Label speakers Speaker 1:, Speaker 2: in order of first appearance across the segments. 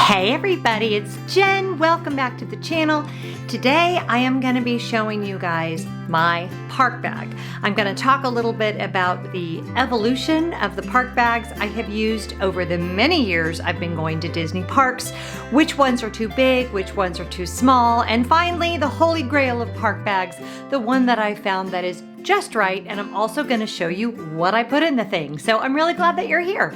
Speaker 1: Hey everybody, it's Jen. Welcome back to the channel. Today I am going to be showing you guys my park bag. I'm going to talk a little bit about the evolution of the park bags I have used over the many years I've been going to Disney parks, which ones are too big, which ones are too small, and finally the holy grail of park bags, the one that I found that is just right, and I'm also going to show you what I put in the thing. So I'm really glad that you're here.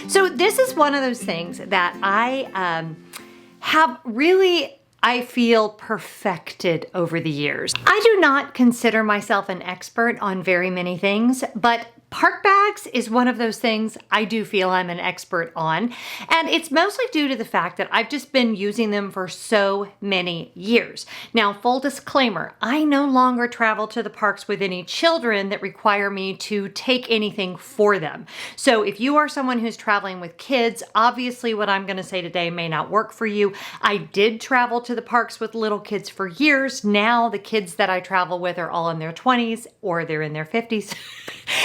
Speaker 1: So this is one of those things that I have really, I feel, perfected over the years. I do not consider myself an expert on very many things, but park bags is one of those things I do feel I'm an expert on. And it's mostly due to the fact that I've just been using them for so many years. Now, full disclaimer, I no longer travel to the parks with any children that require me to take anything for them. So if you are someone who's traveling with kids, obviously what I'm going to say today may not work for you. I did travel to the parks with little kids for years. Now the kids that I travel with are all in their 20s or they're in their 50s.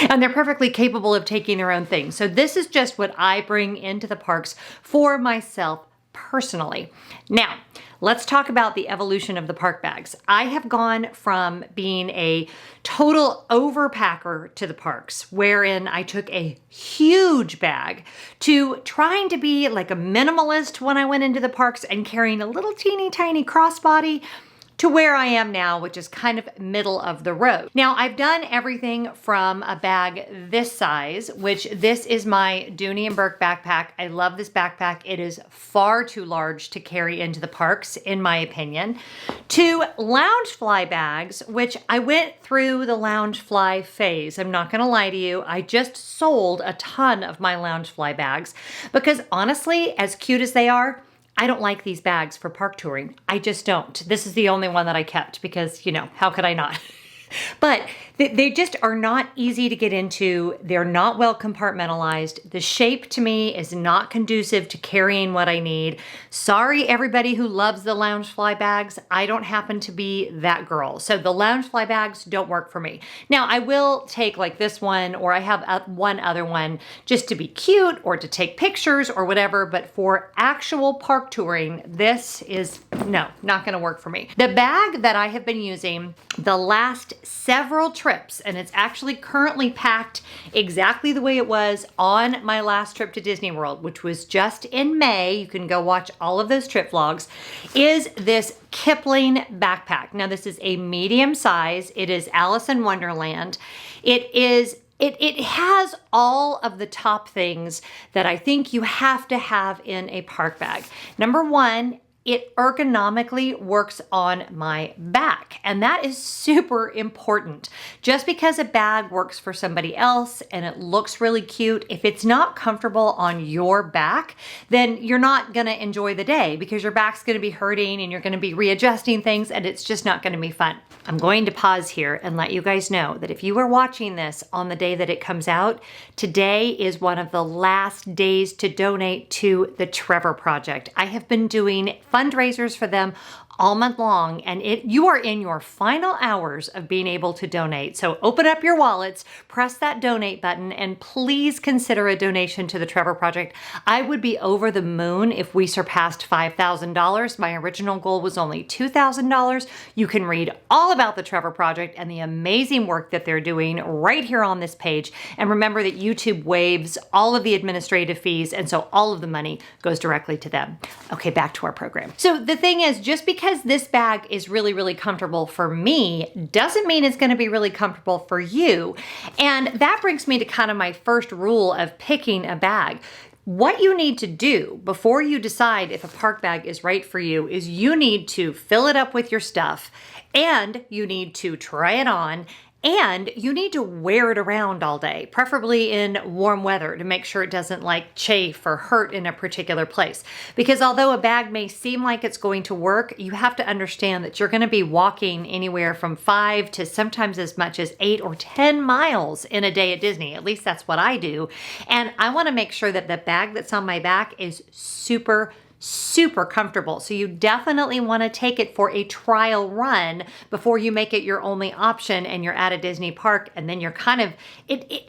Speaker 1: And they're perfectly capable of taking their own things. So this is just what I bring into the parks for myself personally. Now, let's talk about the evolution of the park bags. I have gone from being a total overpacker to the parks, wherein I took a huge bag, to trying to be like a minimalist when I went into the parks and carrying a little teeny tiny crossbody, to where I am now, which is kind of middle of the road. Now, I've done everything from a bag this size, which this is my Dooney and Burke backpack. I love this backpack. It is far too large to carry into the parks, in my opinion, to Loungefly bags, which I went through the Loungefly phase. I'm not gonna lie to you. I just sold a ton of my Loungefly bags because honestly, as cute as they are, I don't like these bags for park touring. I just don't. This is the only one that I kept because, you know, how could I not? But they just are not easy to get into. They're not well compartmentalized. The shape to me is not conducive to carrying what I need. Sorry, everybody who loves the Loungefly bags. I don't happen to be that girl. So the Loungefly bags don't work for me. Now, I will take like this one, or I have one other one just to be cute or to take pictures or whatever. But for actual park touring, this is, no, not going to work for me. The bag that I have been using the last several trips, and it's actually currently packed exactly the way it was on my last trip to Disney World, which was just in May. You can go watch all of those trip vlogs, is this Kipling backpack. Now, this is a medium size. It is Alice in Wonderland. It has all of the top things that I think you have to have in a park bag. Number one, it ergonomically works on my back, and that is super important. Just because a bag works for somebody else and it looks really cute, if it's not comfortable on your back, then you're not gonna enjoy the day because your back's gonna be hurting and you're gonna be readjusting things and it's just not gonna be fun. I'm going to pause here and let you guys know that if you are watching this on the day that it comes out, today is one of the last days to donate to the Trevor Project. I have been doing fundraisers for them all month long, and you are in your final hours of being able to donate. So open up your wallets, press that donate button, and please consider a donation to the Trevor Project. I would be over the moon if we surpassed $5,000. My original goal was only $2,000. You can read all about the Trevor Project and the amazing work that they're doing right here on this page. And remember that YouTube waives all of the administrative fees, and so all of the money goes directly to them. Okay, back to our program. So the thing is, just because this bag is really, really comfortable for me doesn't mean it's going to be really comfortable for you. And that brings me to kind of my first rule of picking a bag. What you need to do before you decide if a park bag is right for you is you need to fill it up with your stuff, and you need to try it on, and you need to wear it around all day, preferably in warm weather, to make sure it doesn't like chafe or hurt in a particular place. Because although a bag may seem like it's going to work, you have to understand that you're going to be walking anywhere from 5 to sometimes as much as 8 or 10 miles in a day at Disney. At least that's what I do. And I want to make sure that the bag that's on my back is super comfortable. So you definitely want to take it for a trial run before you make it your only option and you're at a Disney park, and then you're kind of,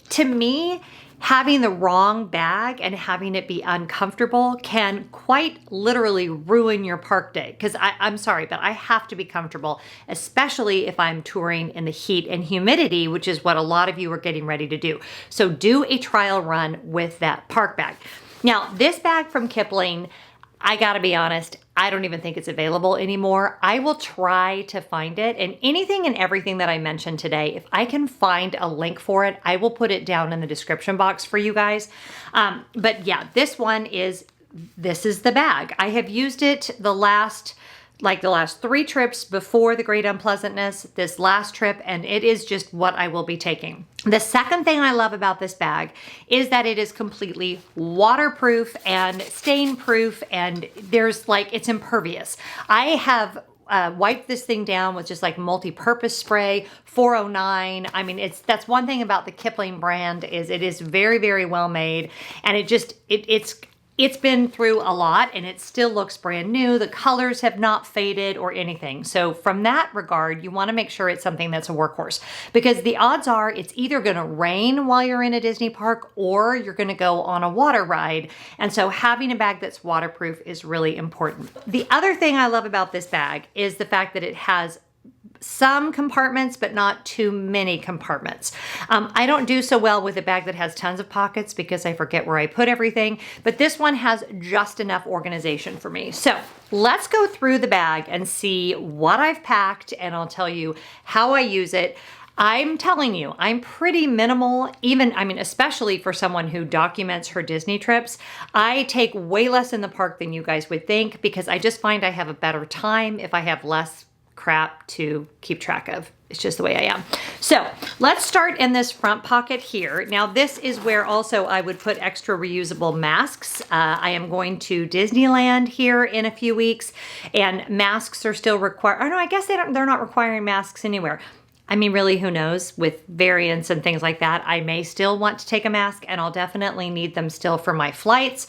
Speaker 1: to me, having the wrong bag and having it be uncomfortable can quite literally ruin your park day. Because I'm sorry, but I have to be comfortable, especially if I'm touring in the heat and humidity, which is what a lot of you are getting ready to do. So do a trial run with that park bag. Now, this bag from Kipling, I gotta be honest, I don't even think it's available anymore. I will try to find it, and anything and everything that I mentioned today, if I can find a link for it, I will put it down in the description box for you guys. But yeah, this is the bag. I have used it the last 3 trips before the Great Unpleasantness, this last trip, and it is just what I will be taking. The second thing I love about this bag is that it is completely waterproof and stain proof, and it's impervious. I have wiped this thing down with just like multi-purpose spray, 409. I mean, that's one thing about the Kipling brand is it is very, very well made, and it's been through a lot and it still looks brand new. The colors have not faded or anything. So from that regard, you want to make sure it's something that's a workhorse, because the odds are it's either going to rain while you're in a Disney park or you're going to go on a water ride. And so having a bag that's waterproof is really important. The other thing I love about this bag is the fact that it has some compartments, but not too many compartments. I don't do so well with a bag that has tons of pockets because I forget where I put everything, but this one has just enough organization for me. So let's go through the bag and see what I've packed, and I'll tell you how I use it. I'm telling you, I'm pretty minimal, especially for someone who documents her Disney trips. I take way less in the park than you guys would think, because I just find I have a better time if I have less crap to keep track of. It's just the way I am. So let's start in this front pocket here. Now this is where also I would put extra reusable masks. I am going to Disneyland here in a few weeks, and masks are still required. Oh no, I guess they're not requiring masks anywhere. I mean, really, who knows? With variants and things like that, I may still want to take a mask, and I'll definitely need them still for my flights.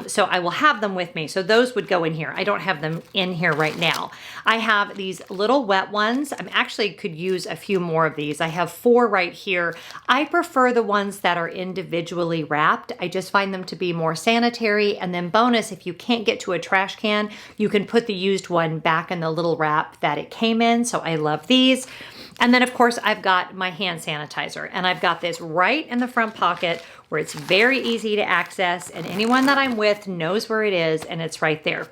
Speaker 1: So I will have them with me. So those would go in here. I don't have them in here right now. I have these little wet ones. I actually could use a few more of these. I have 4 right here. I prefer the ones that are individually wrapped. I just find them to be more sanitary. And then bonus, if you can't get to a trash can, you can put the used one back in the little wrap that it came in. So I love these. And then of course I've got my hand sanitizer, and I've got this right in the front pocket where it's very easy to access, and anyone that I'm with knows where it is, and it's right there.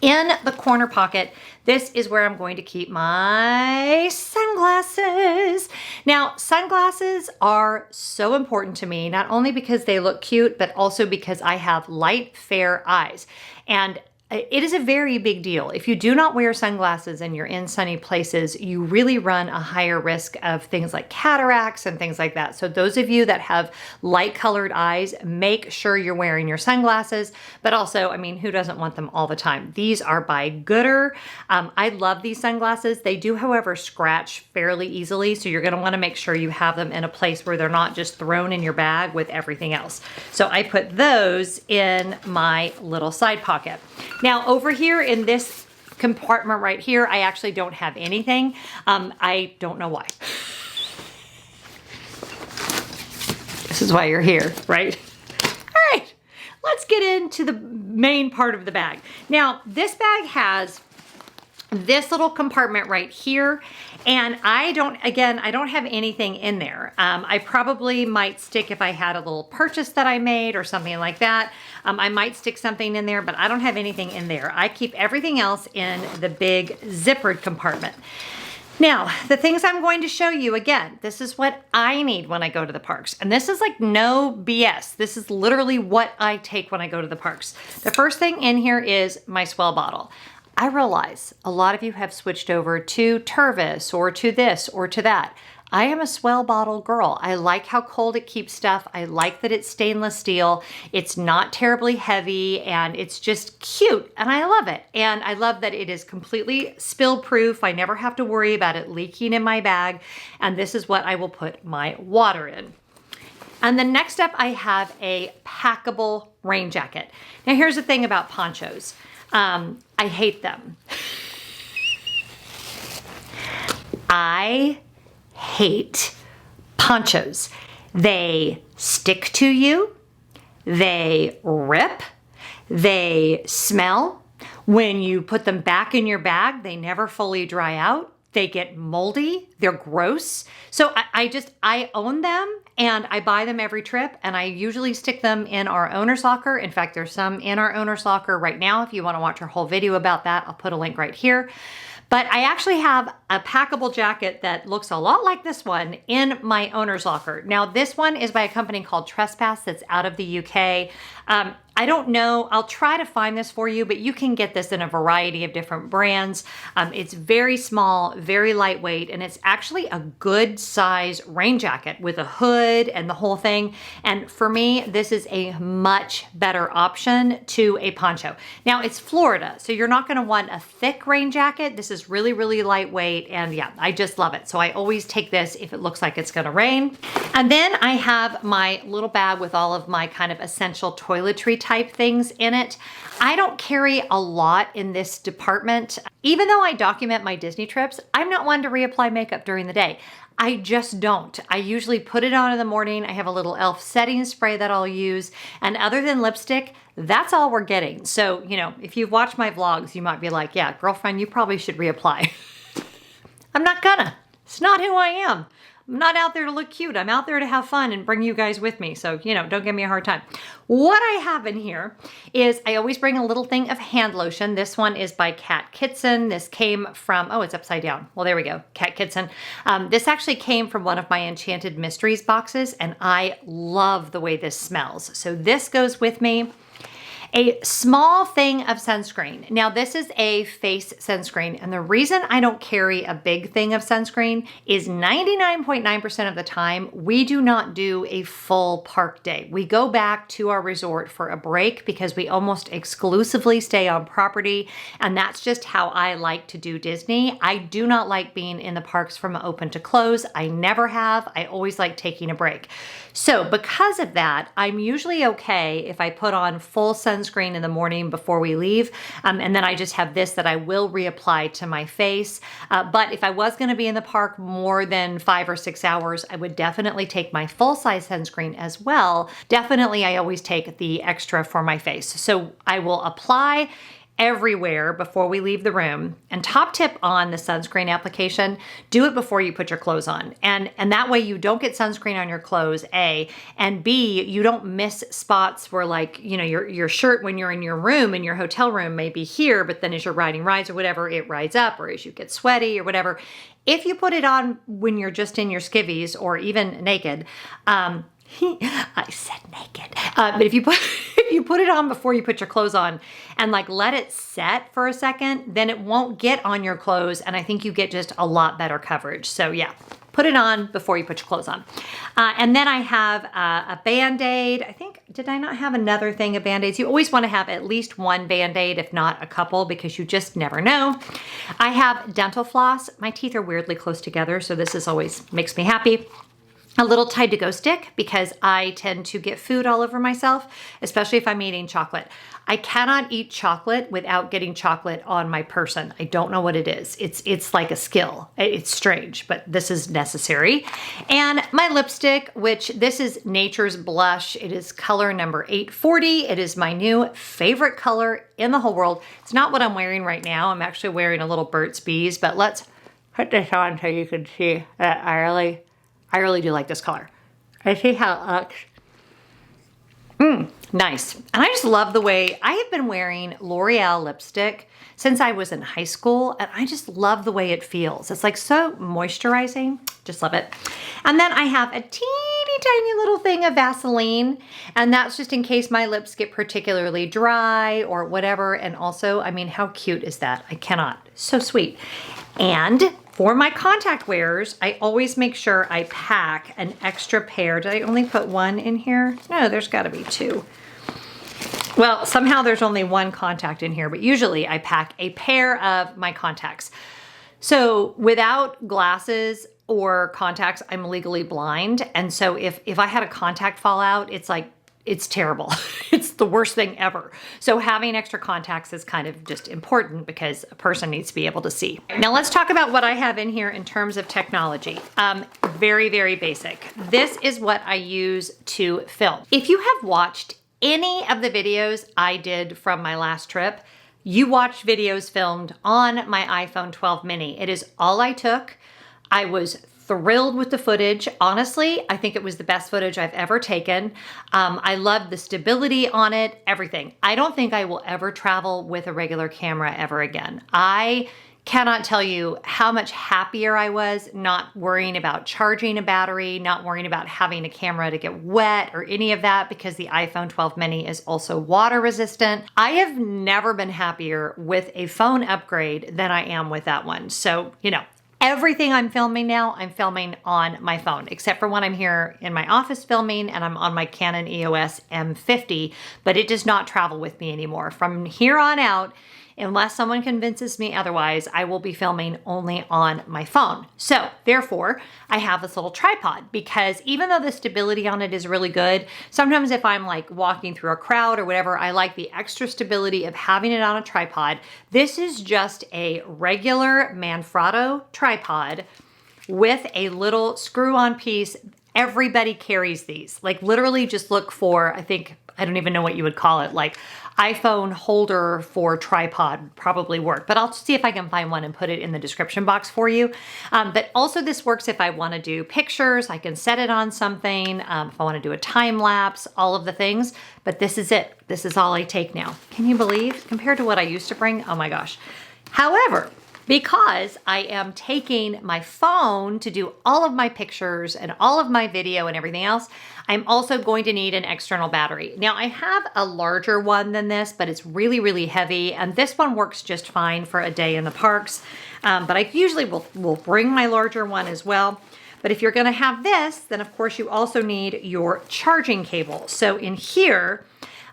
Speaker 1: In the corner pocket, this is where I'm going to keep my sunglasses. Now, sunglasses are so important to me, not only because they look cute, but also because I have light, fair eyes. And it is a very big deal. If you do not wear sunglasses and you're in sunny places, you really run a higher risk of things like cataracts and things like that. So those of you that have light colored eyes, make sure you're wearing your sunglasses, but also, I mean, who doesn't want them all the time? These are by Gooder. I love these sunglasses. They do, however, scratch fairly easily. So you're gonna wanna make sure you have them in a place where they're not just thrown in your bag with everything else. So I put those in my little side pocket. Now over here in this compartment right here, I actually don't have anything. I don't know why. This is why you're here, right? All right, let's get into the main part of the bag. Now this bag has this little compartment right here, and I don't have anything in there. I probably might stick, if I had a little purchase that I made or something like that, I might stick something in there, but I don't have anything in there. I keep everything else in the big zippered compartment. Now, the things I'm going to show you, again, this is what I need when I go to the parks. And this is like no BS. This is literally what I take when I go to the parks. The first thing in here is my Swell bottle. I realize a lot of you have switched over to Tervis or to this or to that. I am a Swell bottle girl. I like how cold it keeps stuff. I like that it's stainless steel. It's not terribly heavy, and it's just cute, and I love it. And I love that it is completely spill proof. I never have to worry about it leaking in my bag. And this is what I will put my water in. And then next up, I have a packable rain jacket. Now here's the thing about ponchos. I hate them. I hate ponchos. They stick to you. They rip. They smell. When you put them back in your bag, they never fully dry out. They get moldy. They're gross. So I own them and I buy them every trip, and I usually stick them in our owner's locker. In fact, there's some in our owner's locker right now. If you want to watch our whole video about that, I'll put a link right here. But I actually have a packable jacket that looks a lot like this one in my owner's locker. Now, this one is by a company called Trespass that's out of the UK. I don't know. I'll try to find this for you, but you can get this in a variety of different brands. It's very small, very lightweight, and it's actually a good size rain jacket with a hood and the whole thing. And for me, this is a much better option to a poncho. Now, it's Florida, so you're not going to want a thick rain jacket. This is really, really lightweight, and yeah, I just love it. So I always take this if it looks like it's going to rain. And then I have my little bag with all of my kind of essential toiletry type things in it. I don't carry a lot in this department. Even though I document my Disney trips, I'm not one to reapply makeup during the day. I just don't. I usually put it on in the morning. I have a little e.l.f. setting spray that I'll use. And other than lipstick, that's all we're getting. So, you know, if you've watched my vlogs, you might be like, yeah, girlfriend, you probably should reapply. I'm not gonna. It's not who I am. I'm not out there to look cute. I'm out there to have fun and bring you guys with me. So, you know, don't give me a hard time. What I have in here is I always bring a little thing of hand lotion. This one is by Kat Kitson. This came from, oh, it's upside down. Well, there we go. Kat Kitson. This actually came from one of my Enchanted Mysteries boxes, and I love the way this smells. So this goes with me. A small thing of sunscreen. Now, this is a face sunscreen, and the reason I don't carry a big thing of sunscreen is 99.9% of the time, we do not do a full park day. We go back to our resort for a break because we almost exclusively stay on property, and that's just how I like to do Disney. I do not like being in the parks from open to close. I never have. I always like taking a break. So because of that, I'm usually okay if I put on full sunscreen in the morning before we leave. And then I just have this that I will reapply to my face. But if I was gonna be in the park more than 5 or 6 hours, I would definitely take my full-size sunscreen as well. Definitely, I always take the extra for my face. So I will apply everywhere before we leave the room. And top tip on the sunscreen application, do it before you put your clothes on. And that way you don't get sunscreen on your clothes, A, and B, you don't miss spots where, like, you know, your shirt when you're in your room, in your hotel room, may be here, but then as you're riding rides or whatever, it rides up, or as you get sweaty or whatever. If you put it on when you're just in your skivvies or even naked, I said naked. But if you put it on before you put your clothes on and like let it set for a second, then it won't get on your clothes, and I think you get just a lot better coverage. So yeah, put it on before you put your clothes on. And then I have a Band-Aid. I think, did I not have another thing of Band-Aids? You always want to have at least one Band-Aid, if not a couple, because you just never know. I have dental floss. My teeth are weirdly close together, so this is always makes me happy. A little Tide to Go stick because I tend to get food all over myself, especially if I'm eating chocolate. I cannot eat chocolate without getting chocolate on my person. I don't know what it is. It's like a skill. It's strange, but this is necessary. And my lipstick, which this is Nature's Blush. It is color number 840. It is my new favorite color in the whole world. It's not what I'm wearing right now. I'm actually wearing a little Burt's Bees, but let's put this on so you can see that I really do like this color. I see how it looks. Nice. And I just love the way I have been wearing L'Oreal lipstick since I was in high school, and I just love the way it feels. It's like so moisturizing. Just love it. And then I have a teeny tiny little thing of Vaseline, and that's just in case my lips get particularly dry or whatever. And also, I mean, how cute is that? I cannot. So sweet. And for my contact wearers, I always make sure I pack an extra pair. Did I only put one in here? No, there's got to be two. Well, somehow there's only one contact in here, but usually I pack a pair of my contacts. So without glasses or contacts, I'm legally blind. And so if I had a contact fall out, it's like it's terrible. It's the worst thing ever. So having extra contacts is kind of just important because a person needs to be able to see. Now let's talk about what I have in here in terms of technology. Very, very basic. This is what I use to film. If you have watched any of the videos I did from my last trip, you watched videos filmed on my iPhone 12 mini. It is all I took. I was thrilled with the footage. Honestly, I think it was the best footage I've ever taken. I love the stability on it, everything. I don't think I will ever travel with a regular camera ever again. I cannot tell you how much happier I was not worrying about charging a battery, not worrying about having a camera to get wet or any of that, because the iPhone 12 mini is also water resistant. I have never been happier with a phone upgrade than I am with that one. So, you know, everything I'm filming now, I'm filming on my phone, except for when I'm here in my office filming and I'm on my Canon EOS M50, but it does not travel with me anymore. From here on out, unless someone convinces me otherwise, I will be filming only on my phone. So therefore, I have this little tripod because even though the stability on it is really good, sometimes if I'm like walking through a crowd or whatever, I like the extra stability of having it on a tripod. This is just a regular Manfrotto tripod with a little screw-on piece. Everybody carries these. Like literally just look for, I don't even know what you would call it, like iPhone holder for tripod would probably work, but I'll see if I can find one and put it in the description box for you. But also this works if I want to do pictures. I can set it on something, if I want to do a time lapse, all of the things, but this is it. This is all I take now. Can you believe? Compared to what I used to bring? Oh my gosh. However, because I am taking my phone to do all of my pictures and all of my video and everything else, I'm also going to need an external battery. Now I have a larger one than this, but it's really, really heavy. And this one works just fine for a day in the parks. But I usually will bring my larger one as well. But if you're gonna have this, then of course you also need your charging cable. So in here,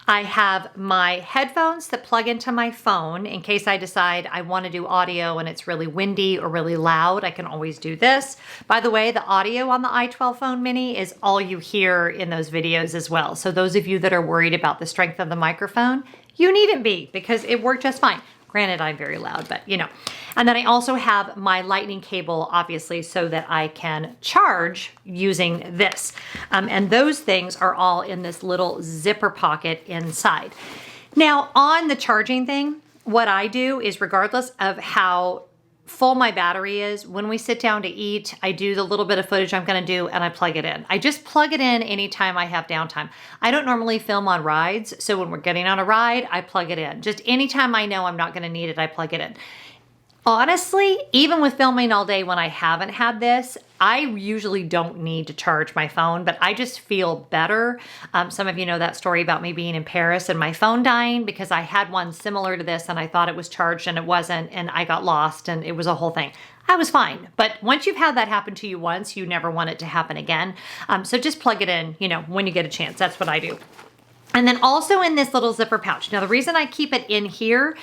Speaker 1: I have my headphones that plug into my phone in case I decide I want to do audio and it's really windy or really loud. I can always do this. By the way, the audio on the i12 phone mini is all you hear in those videos as well. So those of you that are worried about the strength of the microphone, you needn't be because it worked just fine. Granted, I'm very loud, but you know. And then I also have my lightning cable, obviously, so that I can charge using this. And those things are all in this little zipper pocket inside. Now, on the charging thing, what I do is regardless of how full my battery is, when we sit down to eat, I do the little bit of footage I'm gonna do and I plug it in. I just plug it in anytime I have downtime. I don't normally film on rides, so when we're getting on a ride, I plug it in. Just anytime I know I'm not gonna need it, I plug it in. Honestly, even with filming all day when I haven't had this, I usually don't need to charge my phone, but I just feel better. Some of you know that story about me being in Paris and my phone dying because I had one similar to this and I thought it was charged and it wasn't, and I got lost and it was a whole thing. I was fine. But once you've had that happen to you once, you never want it to happen again. So just plug it in, you know, when you get a chance. That's what I do. And then also in this little zipper pouch. Now the reason I keep it in here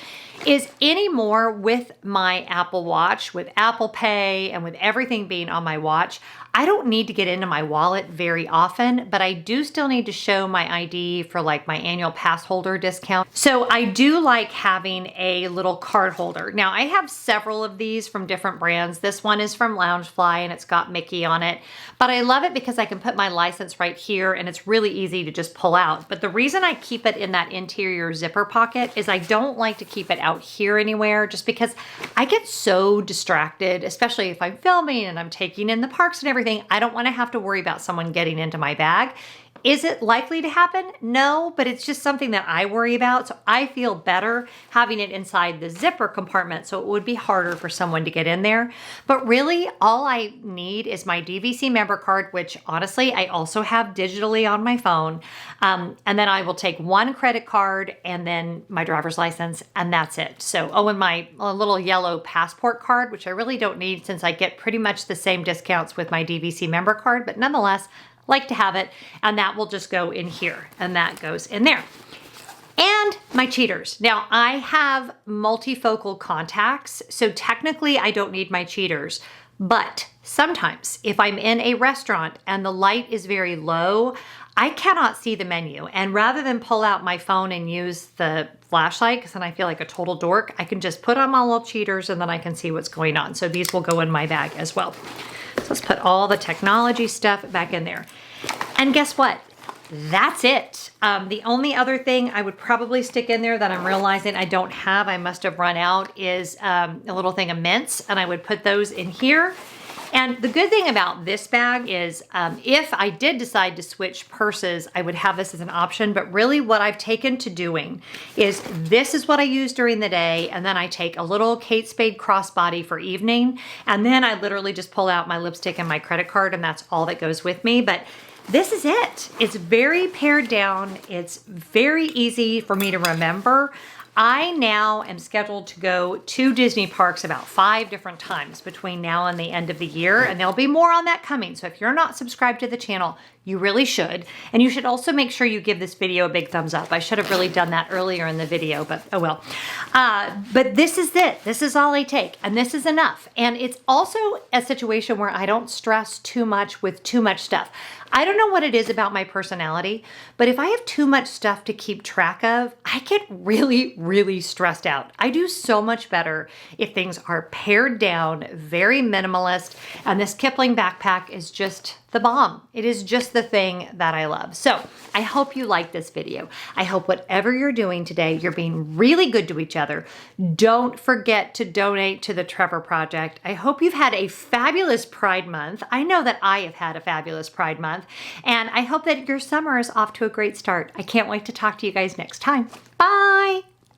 Speaker 1: is anymore with my Apple Watch, with Apple Pay, and with everything being on my watch, I don't need to get into my wallet very often, but I do still need to show my ID for like my annual pass holder discount. So I do like having a little card holder. Now I have several of these from different brands. This one is from Loungefly and it's got Mickey on it, but I love it because I can put my license right here and it's really easy to just pull out. But the reason I keep it in that interior zipper pocket is I don't like to keep it out here anywhere just because I get so distracted, especially if I'm filming and I'm taking in the parks and everything. I don't want to have to worry about someone getting into my bag. Is it likely to happen? No, but it's just something that I worry about. So I feel better having it inside the zipper compartment, so it would be harder for someone to get in there. But really, all I need is my DVC member card, which honestly, I also have digitally on my phone. And then I will take one credit card and then my driver's license, and that's it. So, oh, and my little yellow passport card, which I really don't need since I get pretty much the same discounts with my DVC member card, but nonetheless, like to have it, and that will just go in here, and that goes in there. And my cheaters. Now, I have multifocal contacts, so technically I don't need my cheaters, but sometimes if I'm in a restaurant and the light is very low, I cannot see the menu. And rather than pull out my phone and use the flashlight, because then I feel like a total dork, I can just put on my little cheaters and then I can see what's going on. So these will go in my bag as well. So let's put all the technology stuff back in there. And guess what? That's it. The only other thing I would probably stick in there that I'm realizing I don't have, I must have run out, is a little thing of mints, and I would put those in here. And the good thing about this bag is if I did decide to switch purses, I would have this as an option. But really what I've taken to doing is this is what I use during the day. And then I take a little Kate Spade crossbody for evening. And then I literally just pull out my lipstick and my credit card, and that's all that goes with me. But this is it. It's very pared down. It's very easy for me to remember. I now am scheduled to go to Disney parks about 5 different times between now and the end of the year, and there'll be more on that coming. So if you're not subscribed to the channel, you really should. And you should also make sure you give this video a big thumbs up. I should have really done that earlier in the video, but oh well. But this is it. This is all I take, and this is enough. And it's also a situation where I don't stress too much with too much stuff. I don't know what it is about my personality, but if I have too much stuff to keep track of, I get really, really stressed out. I do so much better if things are pared down, very minimalist, and this Kipling backpack is just the bomb. It is just the thing that I love. So I hope you like this video. I hope whatever you're doing today, you're being really good to each other. Don't forget to donate to the Trevor Project. I hope you've had a fabulous Pride Month. I know that I have had a fabulous Pride Month, and I hope that your summer is off to a great start. I can't wait to talk to you guys next time. Bye.